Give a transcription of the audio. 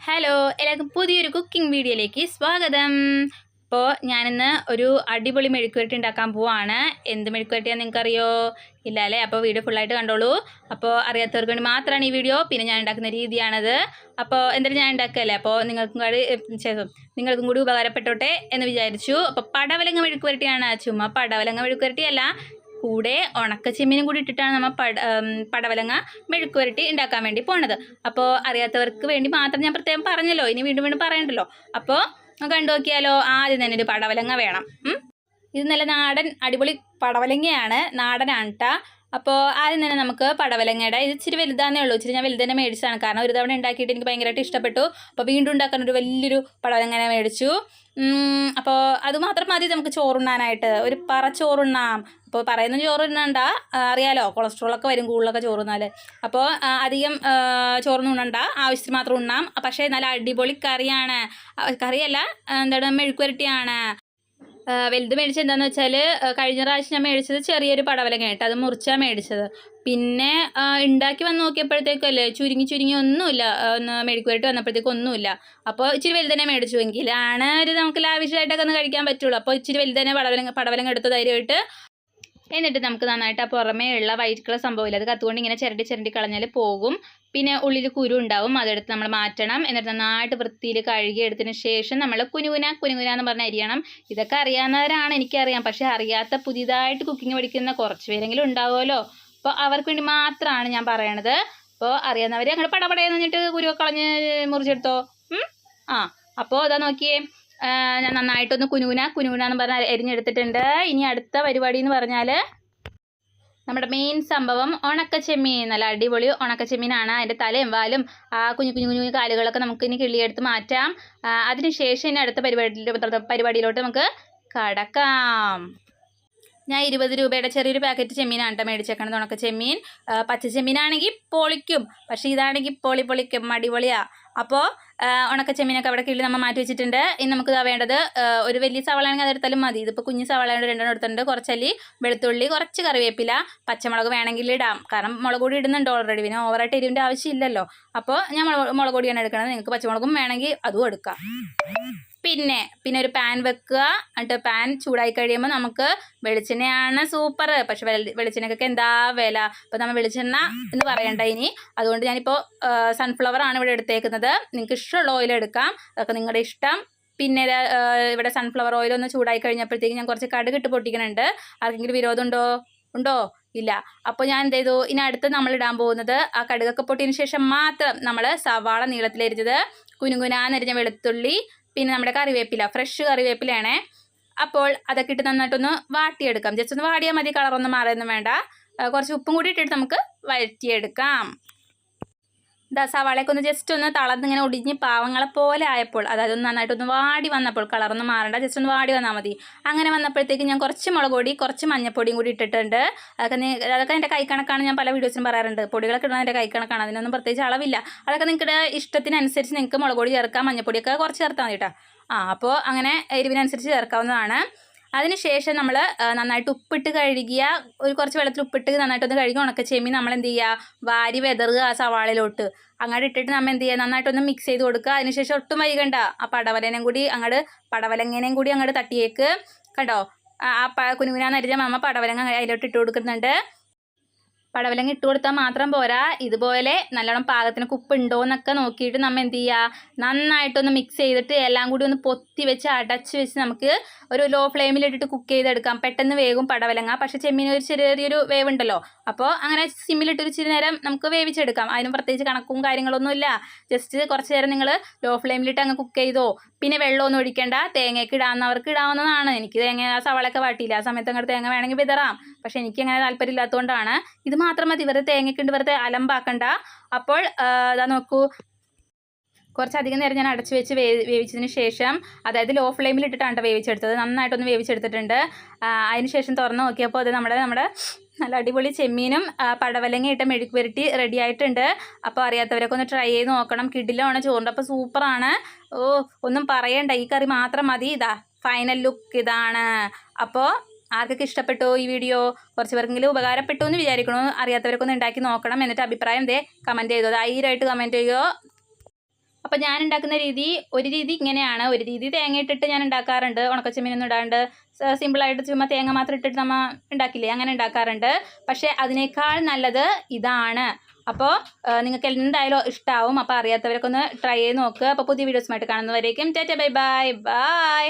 Hello, എല്ലാവർക്കും പുതിയൊരു cooking വീഡിയോയിലേക്ക് സ്വാഗതം. ഇപ്പോൾ ഞാനിന്ന് ഒരു അടിപൊളി മെഴുക്കുവരട്ടി ഉണ്ടാക്കാൻ പോവാണ്. എന്ത് മെഴുക്കുവരട്ടിയാണെന്ന് നിങ്ങൾക്കറിയോ? ഇല്ല അല്ലേ? അപ്പോൾ വീഡിയോ ഫുള്ളായിട്ട് കണ്ടോളൂ. അപ്പോൾ അറിയാത്തവർക്ക് വേണ്ടി മാത്രമാണ് ഈ വീഡിയോ. പിന്നെ ഞാൻ ഉണ്ടാക്കുന്ന രീതിയാണത്. അപ്പോൾ എന്തായാലും ഞാൻ ഉണ്ടാക്കുകയല്ലേ, അപ്പോൾ നിങ്ങൾക്കും കൂടി ഉപകാരപ്പെട്ടോട്ടെ എന്ന് വിചാരിച്ചു. അപ്പോൾ പടവലങ്ങ മെഴുക്കുവരട്ടിയാണ്. ചുമ്മാ പടവലങ്ങ മെഴുക്കുവരട്ടിയല്ല, കൂടെ ഉണക്കച്ചെമ്മീനും കൂടി ഇട്ടിട്ടാണ് നമ്മൾ പടവലങ്ങ മെഴുക്കുവരട്ടി ഉണ്ടാക്കാൻ വേണ്ടി പോണത്. അപ്പോൾ അറിയാത്തവർക്ക് വേണ്ടി മാത്രം ഞാൻ പ്രത്യേകം പറഞ്ഞല്ലോ, ഇനി വീണ്ടും വീണ്ടും പറയണ്ടല്ലോ. അപ്പോൾ കണ്ടു നോക്കിയാലോ. ആദ്യം തന്നെ ഒരു പടവലങ്ങ വേണം. ഇത് നല്ല നാടൻ അടിപൊളി പടവലങ്ങയാണ്, നാടനാണ് കേട്ടോ. അപ്പോൾ ആദ്യം തന്നെ നമുക്ക് പടവലങ്ങയുടെ ഇത് ഇച്ചിരി വലുതാന്നേ ഉള്ളൂ. ഇച്ചിരി ഞാൻ വലുത് തന്നെ മേടിച്ചതാണ്, കാരണം ഒരു തവണ ഉണ്ടാക്കിയിട്ട് എനിക്ക് ഭയങ്കരമായിട്ട് ഇഷ്ടപ്പെട്ടു. അപ്പോൾ വീണ്ടും ഉണ്ടാക്കാൻ ഒരു വലിയൊരു പടവലങ്ങ മേടിച്ചു. അപ്പോൾ അതുമാത്രം മതി നമുക്ക് ചോറുണ്ണാനായിട്ട്. ഒരു ചോറുണ്ണാം. അപ്പോൾ പറയുന്ന ചോറുണ്ണണ്ട, അറിയാലോ കൊളസ്ട്രോളൊക്കെ വരും കൂടുതലൊക്കെ ചോറുന്നാൽ. അപ്പോൾ അധികം ചോറൊന്നും ഉണ്ണണ്ട, ആവശ്യത്തിന് മാത്രം ഉണ്ണാം. പക്ഷേ നല്ല അടിപൊളി കറിയാണ്. കറിയല്ല, എന്താണ്, മെഴുക്കുവരട്ടിയാണ്. വലുത് മേടിച്ചത് എന്താണെന്ന് വെച്ചാൽ, കഴിഞ്ഞ പ്രാവശ്യം ഞാൻ മേടിച്ചത് ചെറിയൊരു പടവലങ്ങ കേട്ടോ, അത് മുറിച്ചാണ് മേടിച്ചത്. പിന്നെ ഉണ്ടാക്കി വന്ന് നോക്കിയപ്പോഴത്തേക്കല്ലേ ചുരുങ്ങി ഒന്നുമില്ല. മെഴുക്കുവരട്ടി വന്നപ്പോഴത്തേക്കും ഒന്നുമില്ല. അപ്പോൾ ഇച്ചിരി വലുത് തന്നെ മേടിച്ചു, എങ്കിലാണ് ഒരു നമുക്ക് ലാവിഷായിട്ടൊക്കെ ഒന്ന് കഴിക്കാൻ പറ്റുള്ളൂ. അപ്പോൾ ഇച്ചിരി വലുത് തന്നെ പടവലങ്ങ എടുത്ത് ധൈര്യമായിട്ട്. എന്നിട്ട് നമുക്ക് നന്നായിട്ട് ആ പുറമേ ഉള്ള വൈറ്റ് കളർ സംഭവമില്ല, അത് കത്തുകൊണ്ട് ഇങ്ങനെ ചിരണ്ടി കളഞ്ഞാൽ പോകും. പിന്നെ ഉള്ളിൽ കുരു ഉണ്ടാവും, അതെടുത്ത് നമ്മൾ മാറ്റണം. എന്നിട്ട് നന്നായിട്ട് വൃത്തിയിൽ കഴുകി എടുത്തതിന് ശേഷം നമ്മൾ കുനുകുന എന്ന് പറഞ്ഞ് അരിയണം. ഇതൊക്കെ അറിയാവുന്നവരാണ്, എനിക്കറിയാം. പക്ഷേ അറിയാത്ത പുതിയതായിട്ട് കുക്കിംഗ് പഠിക്കുന്ന കുറച്ച് പേരെങ്കിലും ഉണ്ടാവുമല്ലോ. അപ്പോൾ അവർക്ക് വേണ്ടി മാത്രമാണ് ഞാൻ പറയണത്. അപ്പോൾ അറിയാവുന്നവർ അങ്ങനെ പടപടയെന്ന് പറഞ്ഞിട്ട് കുരുവൊക്കെ കളഞ്ഞ് മുറിച്ചെടുത്തോ. അപ്പോൾ അതാ നോക്കിയേ, ഞാൻ നന്നായിട്ടൊന്ന് കുനുകുന എന്ന് പറഞ്ഞാൽ എരിഞ്ഞെടുത്തിട്ടുണ്ട്. ഇനി അടുത്ത പരിപാടി എന്ന് പറഞ്ഞാൽ നമ്മുടെ മെയിൻ സംഭവം ഉണക്കച്ചെമ്മീൻ. നല്ല അടിപൊളി ഉണക്കച്ചെമ്മീനാണ്. അതിൻ്റെ തലയും വാലും ആ കുഞ്ഞു കാലുകളൊക്കെ നമുക്ക് ഇനി കിള്ളിയെടുത്ത് മാറ്റാം. അതിനുശേഷം ഇനി അടുത്ത പരിപാടിയിലോട്ട് നമുക്ക് കടക്കാം. ഞാൻ 20 രൂപയുടെ ചെറിയൊരു പാക്കറ്റ് ചെമ്മീനാണ് കേട്ടോ മേടിച്ചേക്കണത്, ഉണക്ക ചെമ്മീൻ. പച്ച ചെമ്മീനാണെങ്കിൽ പൊളിക്കും, പക്ഷേ ഇതാണെങ്കിൽ പൊളിക്കും, അടിപൊളിയാണ്. അപ്പോൾ ഉണക്ക ചെമ്മീനൊക്കെ അവിടെ കിള്ളി നമ്മൾ മാറ്റി വെച്ചിട്ടുണ്ട്. ഇനി നമുക്ക് ഇതാ വേണ്ടത്, ഒരു വലിയ സവാളയാണെങ്കിൽ അതെടുത്താലും മതി. ഇതിപ്പോൾ കുഞ്ഞു സവാളയുണ്ട്, 2 എടുത്തിട്ടുണ്ട്. കുറച്ചല്ലി വെളുത്തുള്ളി, കുറച്ച് കറിവേപ്പില, പച്ചമുളക് വേണമെങ്കിൽ ഇടാം, കാരണം മുളക് പൊടി ഇടുന്നുണ്ട് ഓൾറെഡി. പിന്നെ ഓവറായിട്ട് എരിവിൻ്റെ ആവശ്യമില്ലല്ലോ. അപ്പോൾ ഞാൻ മുളക് പൊടിയാണ് എടുക്കുന്നത്. നിങ്ങൾക്ക് പച്ചമുളകും വേണമെങ്കിൽ അതും എടുക്കാം. പിന്നെ ഒരു പാൻ വെക്കുക. എന്നിട്ട് പാൻ ചൂടായി കഴിയുമ്പോൾ നമുക്ക് വെളിച്ചെണ്ണയാണ് സൂപ്പർ. പക്ഷെ വെളിച്ചെണ്ണക്കൊക്കെ എന്താ വില. അപ്പോൾ നമ്മൾ വെളിച്ചെണ്ണ എന്ന് പറയണ്ട ഇനി. അതുകൊണ്ട് ഞാനിപ്പോൾ സൺഫ്ലവർ ആണ് ഇവിടെ എടുത്തേക്കുന്നത്. നിങ്ങൾക്ക് ഇഷ്ടമുള്ള ഓയിൽ എടുക്കാം, അതൊക്കെ നിങ്ങളുടെ ഇഷ്ടം. പിന്നെ ഇവിടെ സൺഫ്ലവർ ഓയിൽ ഒന്ന് ചൂടായി കഴിഞ്ഞപ്പോഴത്തേക്ക് ഞാൻ കുറച്ച് കടുക് ഇട്ട് പൊട്ടിക്കുന്നുണ്ട്. ആർക്കെങ്കിലും വിരോധം ഉണ്ടോ? ഇല്ല. അപ്പോൾ ഞാൻ എന്ത് ചെയ്തു, ഇനി അടുത്ത് നമ്മൾ ഇടാൻ പോകുന്നത്, ആ കടുകൊക്കെ പൊട്ടിയതിന് ശേഷം മാത്രം നമ്മൾ സവാള നീളത്തിലരിഞ്ഞത്, കുനുകുനാന്നരിഞ്ഞ വെളുത്തുള്ളി, പിന്നെ നമ്മുടെ കറിവേപ്പില, ഫ്രഷ് കറിവേപ്പിലയാണേ. അപ്പോൾ അതൊക്കെ ഇട്ട് നന്നായിട്ടൊന്ന് വാട്ടിയെടുക്കാം. ജസ്റ്റ് ഒന്ന് വാടിയാൽ മതി, കളറൊന്നും മാറിയൊന്നും വേണ്ട. കുറച്ച് ഉപ്പും കൂടി ഇട്ടിട്ട് നമുക്ക് വഴറ്റിയെടുക്കാം. സവാളയൊക്കെ ഒന്ന് ജസ്റ്റ് ഒന്ന് തളർന്നിങ്ങനെ ഒടിഞ്ഞ് പാവങ്ങളെ പോലെ ആയപ്പോൾ, അതായത് ഒന്ന് നന്നായിട്ടൊന്ന് വാടി വന്നപ്പോൾ, കളറൊന്നും മാറണ്ട, ജസ്റ്റ് ഒന്ന് വാടി വന്നാൽ മതി. അങ്ങനെ വന്നപ്പോഴത്തേക്ക് ഞാൻ കുറച്ച് മുളക് പൊടി, കുറച്ച് മഞ്ഞപ്പൊടിയും കൂടി ഇട്ടിട്ടുണ്ട്. അതൊക്കെ എൻ്റെ കൈക്കണക്കാണ്, ഞാൻ പല വീഡിയോസിലും പറയാറുണ്ട്. പൊടികളൊക്കെ ഇടുന്നത് എൻ്റെ കൈക്കണക്കാണ്, അതിനൊന്നും പ്രത്യേകിച്ച് അളവില്ല. അതൊക്കെ നിങ്ങളുടെ ഇഷ്ടത്തിനനുസരിച്ച് നിങ്ങൾക്ക് മുളക് പൊടി ചേർക്കാം, മഞ്ഞപ്പൊടിയൊക്കെ കുറച്ച് ചേർത്താൽ മതി കേട്ടോ. അപ്പോൾ അങ്ങനെ എരിവിനനുസരിച്ച് ചേർക്കാവുന്നതാണ്. അതിനുശേഷം നമ്മൾ നന്നായിട്ട് ഉപ്പിട്ട് കഴുകിയ, കുറച്ച് വെള്ളത്തിൽ ഉപ്പിട്ട് നന്നായിട്ടൊന്ന് കഴുകി ഉണക്ക ചെമ്മീൻ നമ്മൾ എന്ത് ചെയ്യുക, വാരി വെതറുക ആ സവാളയിലോട്ട്. അങ്ങോട്ട് ഇട്ടിട്ട് നമ്മൾ എന്ത് ചെയ്യുക, നന്നായിട്ടൊന്ന് മിക്സ് ചെയ്ത് കൊടുക്കുക. അതിനുശേഷം ഒട്ടും വൈകണ്ട, ആ പടവലങ്ങേനെയും കൂടി അങ്ങോട്ട് തട്ടിയേക്ക്. കണ്ടോ, ആ കുനുകുനാന്നരിഞ്ഞ അമ്മ പടവലങ്ങ അതിലോട്ട് ഇട്ട് കൊടുക്കുന്നുണ്ട്. പടവലങ്ങ ഇട്ട് കൊടുത്താൽ മാത്രം പോരാ, ഇതുപോലെ നല്ലോണം പാകത്തിന് ഉപ്പുണ്ടോ എന്നൊക്കെ നോക്കിയിട്ട് നമ്മൾ എന്ത് ചെയ്യുക, നന്നായിട്ടൊന്ന് മിക്സ് ചെയ്തിട്ട് എല്ലാം കൂടി ഒന്ന് പൊത്തി വെച്ച് അടച്ച് വെച്ച് നമുക്ക് ഒരു ലോ ഫ്ലെയിമിലിട്ടിട്ട് കുക്ക് ചെയ്തെടുക്കാം. പെട്ടെന്ന് വേവും പടവലങ്ങ. പക്ഷേ ചെമ്മീൻ ഒരു ചെറിയൊരു വേവുണ്ടല്ലോ, അപ്പോൾ അങ്ങനെ സിമ്മിലിട്ടൊരു ഇച്ചിരി നേരം നമുക്ക് വേവിച്ചെടുക്കാം. അതിനും പ്രത്യേകിച്ച് കണക്കും കാര്യങ്ങളൊന്നുമില്ല. ജസ്റ്റ് കുറച്ച് നേരം നിങ്ങൾ ലോ ഫ്ലെയിമിലിട്ട് അങ്ങ് കുക്ക് ചെയ്തോ. പിന്നെ വെള്ളമൊന്നും ഒഴിക്കേണ്ട, തേങ്ങയൊക്കെ ഇടാവുന്നവർക്ക് ഇടാവുന്നതാണ്. എനിക്ക് സവാളയൊക്കെ വാട്ടിയില്ല, ആ സമയത്ത് അങ്ങോട്ട് തേങ്ങ വേണമെങ്കിൽ വിതറാം. പക്ഷേ എനിക്ക് അങ്ങനെ താല്പര്യമില്ലാത്തതുകൊണ്ടാണ്. ഇത് മാത്രം മതി, വെറുതെ തേങ്ങയ്ക്ക് ഉണ്ട്, വെറുതെ അലമ്പാക്കണ്ട. അപ്പോൾ അതാ നോക്കൂ, കുറച്ചധികം നേരം ഞാൻ അടച്ചു വെച്ച് വേവിച്ചതിന് ശേഷം, അതായത് ലോ ഫ്ലെയിമിലിട്ടിട്ടാണ് വേവിച്ചെടുത്തത്. നന്നായിട്ടൊന്ന് വേവിച്ചെടുത്തിട്ടുണ്ട്. അതിന് ശേഷം തുറന്ന് നോക്കിയപ്പോൾ അത് നമ്മുടെ നല്ല അടിപൊളി ചെമ്മീനും പടവലങ്ങ ഇട്ട മെഴുക്കുവരട്ടി റെഡി ആയിട്ടുണ്ട്. അപ്പോൾ അറിയാത്തവരൊക്കെ ഒന്ന് ട്രൈ ചെയ്ത് നോക്കണം. കിടിലമാണ്, ചോറിൻ്റെ അപ്പോൾ സൂപ്പറാണ്. ഒന്നും പറയണ്ട, ഈ കറി മാത്രം മതി. ഇതാ ഫൈനൽ ലുക്ക് ഇതാണ്. അപ്പോൾ ആർക്കൊക്കെ ഇഷ്ടപ്പെട്ടോ ഈ വീഡിയോ? കുറച്ച് പേർക്കെങ്കിലും ഉപകാരപ്പെട്ടു എന്ന് വിചാരിക്കണു. അറിയാത്തവർക്കൊന്ന് ഉണ്ടാക്കി നോക്കണം. എന്നിട്ട് അഭിപ്രായം കമൻറ്റ് ചെയ്തോ, ധൈര്യമായിട്ട് കമൻറ്റ് ചെയ്യുമോ. അപ്പോൾ ഞാൻ ഉണ്ടാക്കുന്ന രീതി ഒരു രീതി ഇങ്ങനെയാണ്, ഒരു രീതി തേങ്ങ ഇട്ടിട്ട് ഞാൻ ഉണ്ടാക്കാറുണ്ട്, ഉണക്കച്ചെമ്മീനൊന്നും ഇടാണ്ട് സിമ്പിളായിട്ട് ചുമ്മാ തേങ്ങ മാത്രം ഇട്ടിട്ട് നമ്മൾ ഉണ്ടാക്കില്ലേ, അങ്ങനെ ഉണ്ടാക്കാറുണ്ട്. പക്ഷേ അതിനേക്കാൾ നല്ലത് ഇതാണ്. അപ്പോൾ നിങ്ങൾക്ക് എന്തായാലും ഇഷ്ടമാവും. അപ്പോൾ അറിയാത്തവരൊക്കെ ഒന്ന് ട്രൈ ചെയ്ത് നോക്കുക. അപ്പോൾ പുതിയ വീഡിയോസുമായിട്ട് കാണുന്നവരേക്കും ടാറ്റ ബൈ ബൈ ബൈ.